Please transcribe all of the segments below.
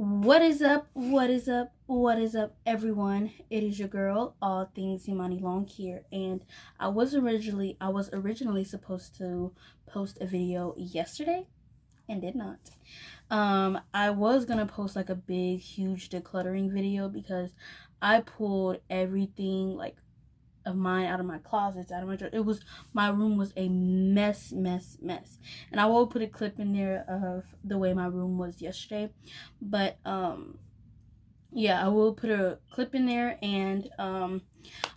What is up? What is up? What is up, everyone? It is your girl, all things Imani Long here, and I was originally supposed to post a video yesterday and did not. I was gonna post like a big, huge decluttering video because I pulled everything like of mine out of my closets, out of my drawer. My room was a mess, and I will put a clip in there of the way my room was yesterday, but yeah, I will put a clip in there, and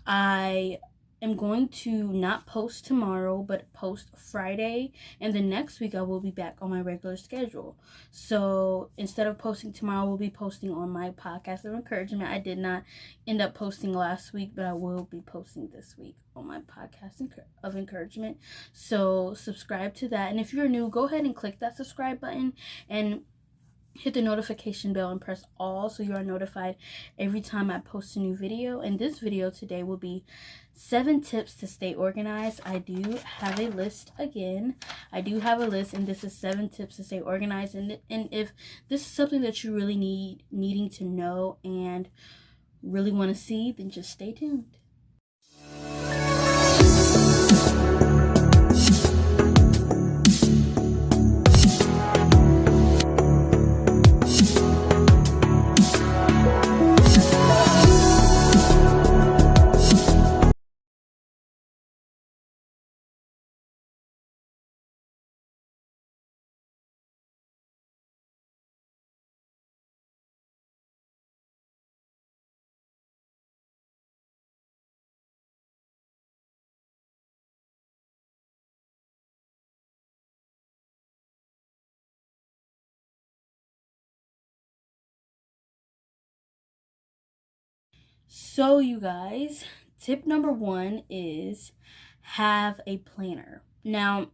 I am going to not post tomorrow, but post Friday, and then next week I will be back on my regular schedule. So instead of posting tomorrow, we'll be posting on my podcast of encouragement. I did not end up posting last week, but I will be posting this week on my podcast of encouragement. So subscribe to that, and if you're new, go ahead and click that subscribe button and hit the notification bell and press all so you are notified every time I post a new video. And this video today will be 7 tips to stay organized. I do have a list again. And this is 7 tips to stay organized. And if this is something that you really needing to know and really want to see, then just stay tuned. So, you guys, tip number 1 is have a planner. Now,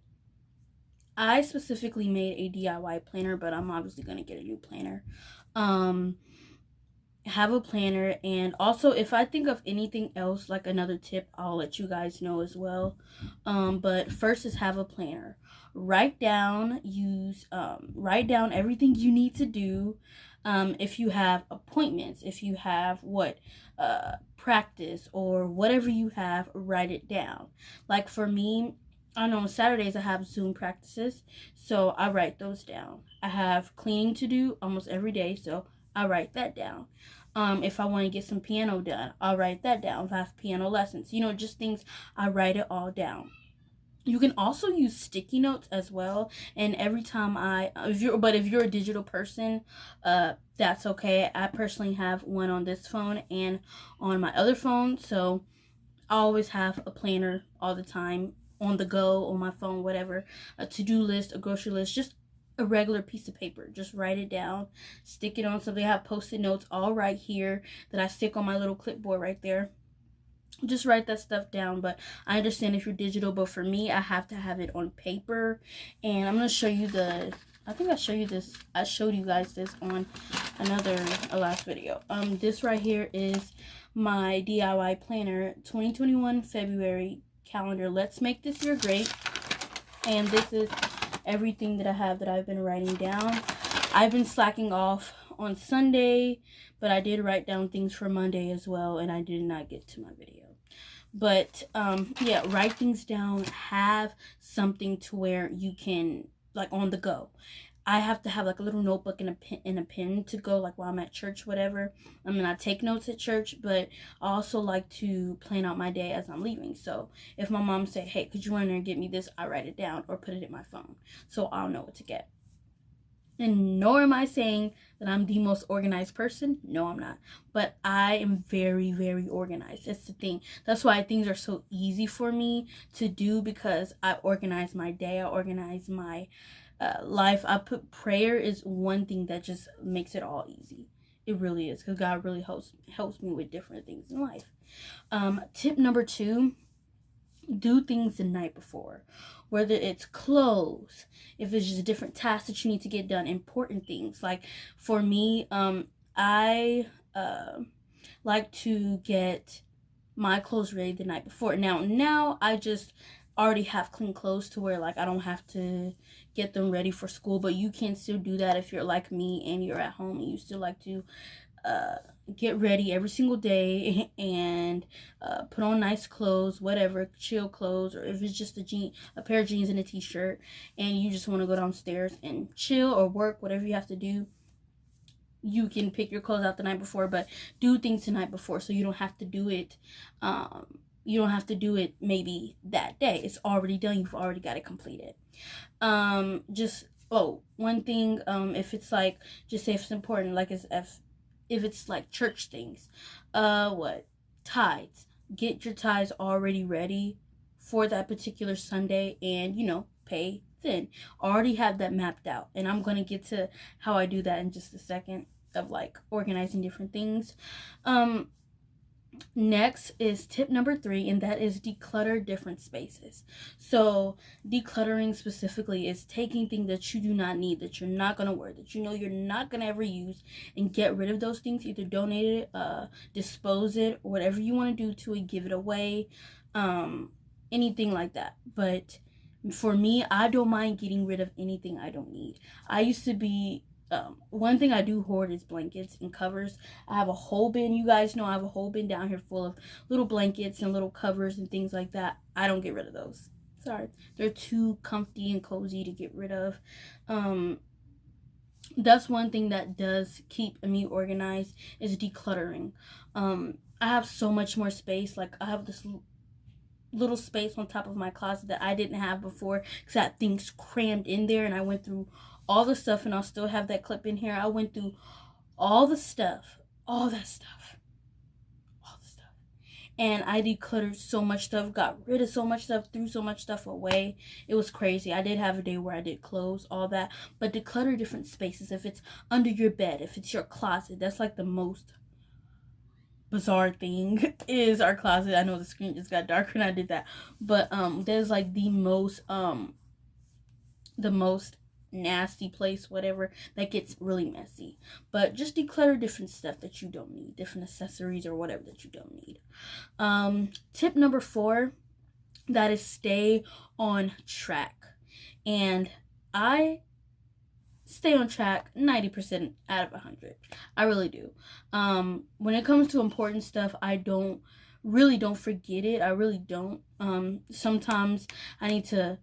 I specifically made a DIY planner, but I'm obviously going to get a new planner. Have a planner, and also if I think of anything else, like another tip, I'll let you guys know as well. But first is have a planner. Write down everything you need to do. If you have appointments, if you have practice or whatever you have, write it down. Like for me, I know on Saturdays I have Zoom practices, so I write those down. I have cleaning to do almost every day, so I write that down. If I want to get some piano done, I'll write that down. If I have piano lessons, just things, I write it all down. You can also use sticky notes as well. And every time if you're a digital person, that's okay. I personally have one on this phone and on my other phone, so I always have a planner all the time on the go, on my phone, whatever. A to-do list, a grocery list, just a regular piece of paper. Just write it down, stick it on something. I have post-it notes all right here that I stick on my little clipboard right there. Just write that stuff down. But I understand if you're digital, but for me, I have to have it on paper. And I'm going to show you I think I showed you guys this on a last video. This right here is my DIY planner 2021 February calendar. Let's make this year great. And this is everything that I've been writing down. I've been slacking off on Sunday, but I did write down things for Monday as well, and I did not get to my video. But yeah, write things down. Have something to where you can, like, on the go. I have to have like a little notebook and a pen to go, like while I'm at church, whatever. I mean, I take notes at church, but I also like to plan out my day as I'm leaving. So if my mom say, "Hey, could you run there and get me this?" I write it down or put it in my phone, so I'll know what to get. And nor am I saying that I'm the most organized person. No, I'm not. But I am very, very organized. That's the thing. That's why things are so easy for me to do, because I organize my day. I organize my life. Prayer is one thing that just makes it all easy. It really is, because God really helps me with different things in life. Tip number 2, do things the night before, whether it's clothes, if it's just different tasks that you need to get done, important things. Like for me, I like to get my clothes ready the night before. Now I just already have clean clothes to wear. Like I don't have to get them ready for school, but you can still do that if you're like me and you're at home and you still like to uh, get ready every single day and put on nice clothes, whatever, chill clothes, or if it's just a pair of jeans and a t-shirt, and you just want to go downstairs and chill or work, whatever you have to do. You can pick your clothes out the night before, but do things the night before so you don't have to do it. You don't have to do it maybe that day. It's already done. You've already got it completed. Just one thing. If it's like, just say if it's important, like if it's like church things, tithes. Get your tithes already ready for that particular Sunday, and pay then. Already have that mapped out, and I'm gonna get to how I do that in just a second, of like organizing different things. Next is tip number 3, and that is declutter different spaces. So decluttering specifically is taking things that you do not need, that you're not going to wear, that you're not going to ever use, and get rid of those things. Either donate it, dispose it, or whatever you want to do to it, give it away, anything like that. But for me, I don't mind getting rid of anything I don't need. I used to be one thing I do hoard is blankets and covers. I have a whole bin. You guys know I have a whole bin down here full of little blankets and little covers and things like that. I don't get rid of those. Sorry. They're too comfy and cozy to get rid of. That's one thing that does keep me organized, is decluttering. I have so much more space. Like I have this little space on top of my closet that I didn't have before, because I had things crammed in there, and I went through all the stuff, and I'll still have that clip in here. I went through all the stuff, all the stuff, and I decluttered so much stuff, got rid of so much stuff, threw so much stuff away. It was crazy. I did have a day where I did clothes, all that, but declutter different spaces. If it's under your bed, if it's your closet, that's like the most bizarre thing is our closet. I know the screen just got darker and I did that, but there's like the most nasty place, whatever, that gets really messy. But just declutter different stuff that you don't need, different accessories or whatever that you don't need. Tip number 4, that is stay on track. And I stay on track 90% out of 100. I really do. When it comes to important stuff, I don't forget it. I really don't. Sometimes I need to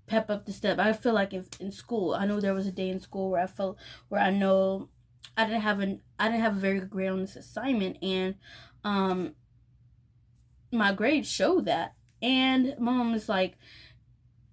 pep up the step. I feel like if in school, I know there was a day in school where I know I didn't have a very good grade on this assignment, and my grades showed that, and my mom was like,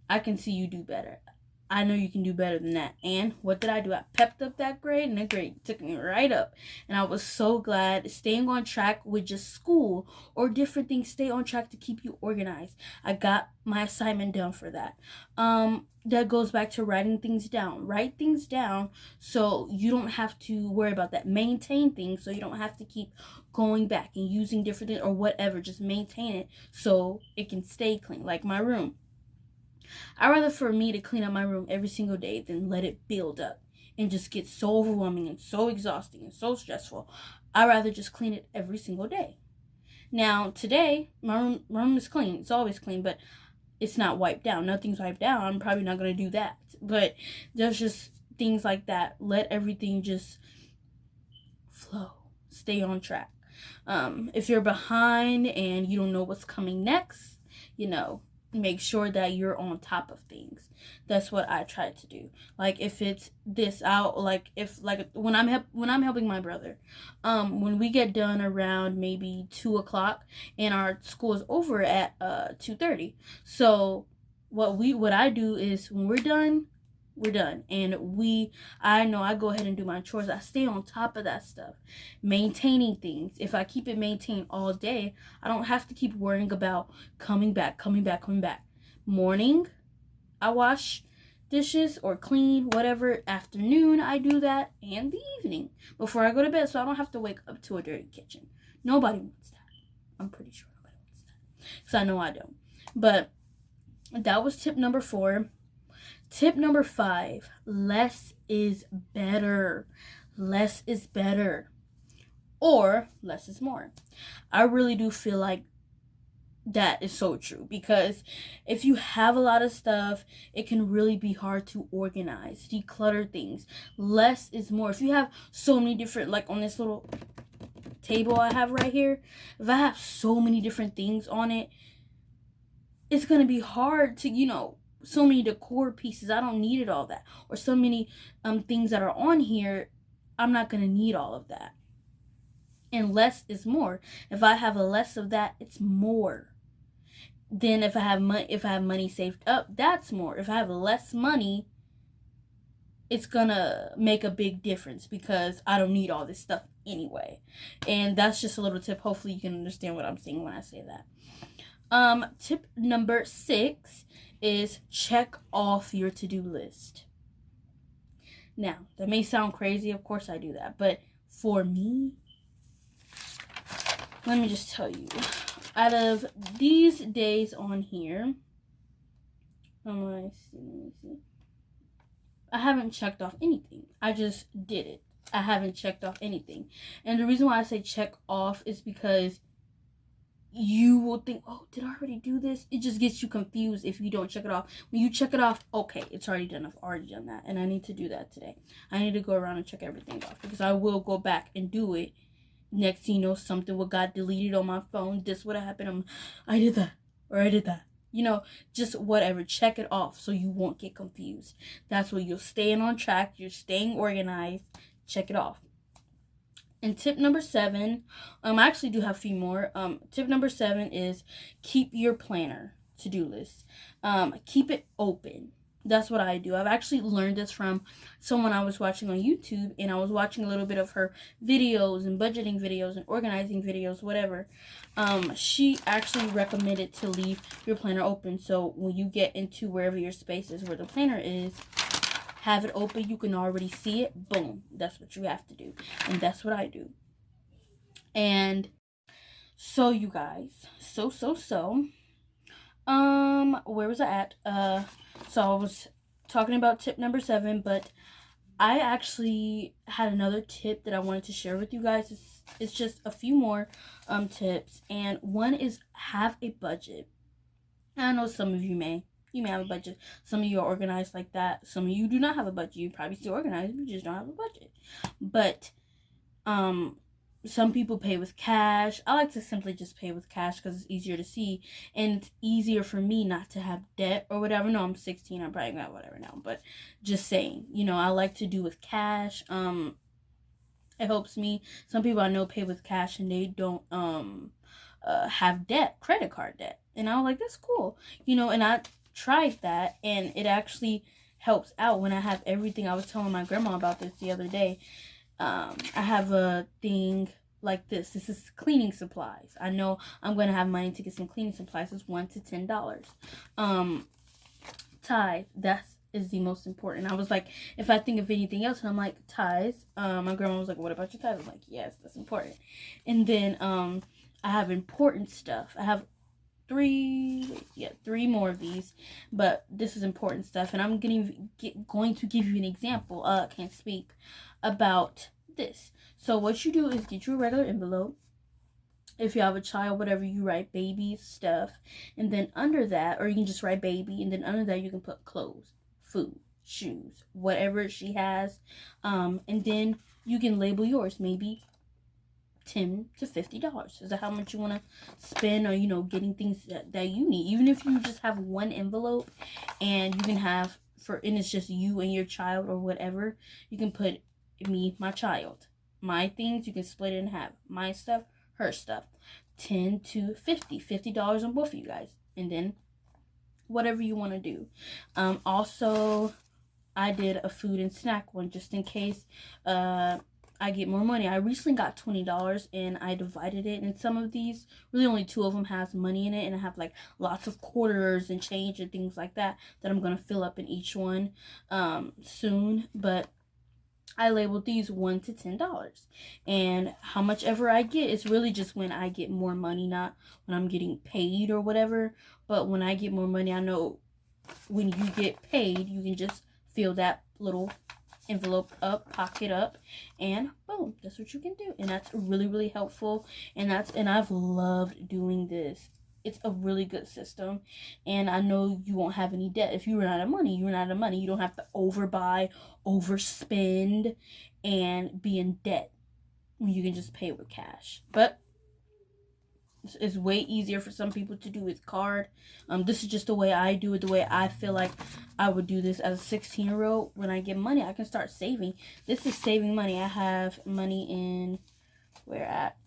I can see you do better. I know you can do better than that. And what did I do? I pepped up that grade, and the grade took me right up. And I was so glad. Staying on track with just school or different things, stay on track to keep you organized. I got my assignment done for that. That goes back to writing things down. Write things down so you don't have to worry about that. Maintain things so you don't have to keep going back and using different things or whatever. Just maintain it so it can stay clean. Like my room. I'd rather for me to clean up my room every single day than let it build up and just get so overwhelming and so exhausting and so stressful. I'd rather just clean it every single day. Now, today, my room is clean. It's always clean, but it's not wiped down. Nothing's wiped down. I'm probably not going to do that. But there's just things like that. Let everything just flow. Stay on track. If you're behind and you don't know what's coming next, make sure that you're on top of things. That's what I try to do. Like if it's this out, when I'm helping my brother, when we get done around maybe 2:00, and our school is over at 2:30. So what I do is when we're done, and I know I go ahead and do my chores. I stay on top of that stuff, maintaining things. If I keep it maintained all day, I don't have to keep worrying about coming back. Morning, I wash dishes or clean, whatever. Afternoon, I do that, and the evening before I go to bed, so I don't have to wake up to a dirty kitchen. Nobody wants that. I'm pretty sure nobody wants that, because I know I don't. But that was tip number 4. Tip number 5, less is better. Less is better. Or less is more. I really do feel like That is so true, because if you have a lot of stuff, it can really be hard to organize, declutter things. Less is more. If you have so many different, like on this little table I have right here, if I have so many different things on it, it's going to be hard to, so many decor pieces. I don't need it all that. Or so many things that are on here, I'm not going to need all of that. And less is more. If I have a less of that, it's more. Then if I have money saved up, that's more. If I have less money, it's gonna make a big difference because I don't need all this stuff anyway. And that's just a little tip. Hopefully you can understand what I'm saying when I say that. Tip number 6 is check off your to-do list. Now, that may sound crazy. Of course I do that. But for me, let me just tell you. Out of these days on here, let me see. I haven't checked off anything. I just did it. I haven't checked off anything. And the reason why I say check off is because you will think, oh, did I already do this? It just gets you confused if you don't check it off. When you check it off, okay, it's already done. I've already done that. And I need to do that today. I need to go around and check everything off because I will go back and do it. Next thing you know, something will got deleted on my phone. This would have happened. I did that. Or I did that. Just whatever. Check it off so you won't get confused. That's where you're staying on track. You're staying organized. Check it off. And tip number 7, I actually do have a few more. Tip number 7 is keep your planner to-do list. Keep it open. That's what I do. I've actually learned this from someone I was watching on YouTube, and I was watching a little bit of her videos and budgeting videos and organizing videos, whatever. She actually recommended to leave your planner open. So when you get into wherever your space is where the planner is, have it open. You can already see it. Boom. That's what you have to do. And that's what I do. And so you guys, where was I at? So I was talking about tip number 7, but I actually had another tip that I wanted to share with you guys. It's just a few more tips, and one is have a budget. I know some of you may have a budget. Some of you are organized like that. Some of you do not have a budget. You probably still organized, but you just don't have a budget. But some people pay with cash. I like to simply just pay with cash because it's easier to see, and it's easier for me not to have debt or whatever. No, I'm 16. I'm probably not whatever now, but just saying, I like to do with cash. It helps me. Some people I know pay with cash and they don't have debt, credit card debt, and I was like, that's cool, and I tried that, and it actually helps out when I have everything. I was telling my grandma about this the other day. I have a thing like this. This is cleaning supplies. I know I'm going to have money to get some cleaning supplies. It's $1 to $10. Tithe, that is the most important. I was like, if I think of anything else, and I'm like, tithes. My grandma was like, what about your tithe? I'm like, yes, that's important. And then I have important stuff. I have 3 more of these, but this is important stuff, and I'm going to give you an example. I can't speak about this. So what you do is get you a regular envelope. If you have a child, whatever, you write baby stuff, and then under that, or you can just write baby, and then under that you can put clothes, food, shoes, whatever she has, and then you can label yours, maybe $10 to $50. Is that how much you want to spend, or getting things that you need? Even if you just have one envelope, and you can have and it's just you and your child or whatever, you can put me, my child, my things. You can split it in half. My stuff, her stuff. $10 to $50 on both of you guys, and then whatever you want to do. Also, I did a food and snack one just in case I get more money. I recently got $20 and I divided it, and some of these, really only 2 of them has money in it, and I have like lots of quarters and change and things like that I'm going to fill up in each one soon. But I labeled these $1 to $10, and how much ever I get, it's really just when I get more money, not when I'm getting paid or whatever. But when I get more money, I know when you get paid, you can just fill that little envelope up, pocket up, and boom, that's what you can do. And that's really, really helpful. And I've loved doing this. it's a really good system, and I know you won't have any debt. If you run out of money, you run out of money. You don't have to overbuy, overspend, and be in debt. You can just pay with cash. But it's way easier for some people to do with card. This is just the way I do it, the way I feel like I would do this as a 16-year-old. When I get money, I can start saving. This is saving money. I have money in, where at?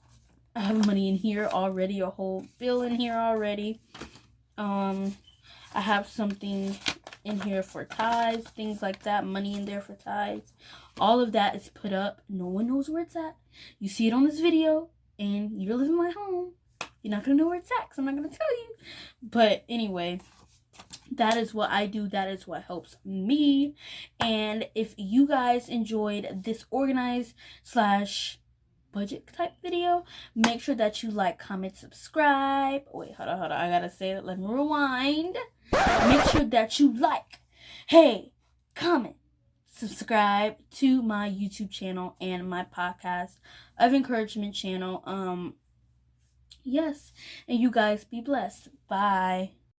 I have money in here already, a whole bill in here already. I have something in here for tithes, things like that, money in there for tithes. All of that is put up. No one knows where it's at. You see it on this video, and you're living my home. You're not going to know where it's at, because I'm not going to tell you. But anyway, that is what I do. That is what helps me. And if you guys enjoyed this organized / budget type video, make sure that you like, comment, subscribe. Wait, hold on. I got to say it. Let me rewind. Make sure that you like, comment, subscribe to my YouTube channel and my podcast of encouragement channel. Yes, and you guys be blessed. Bye.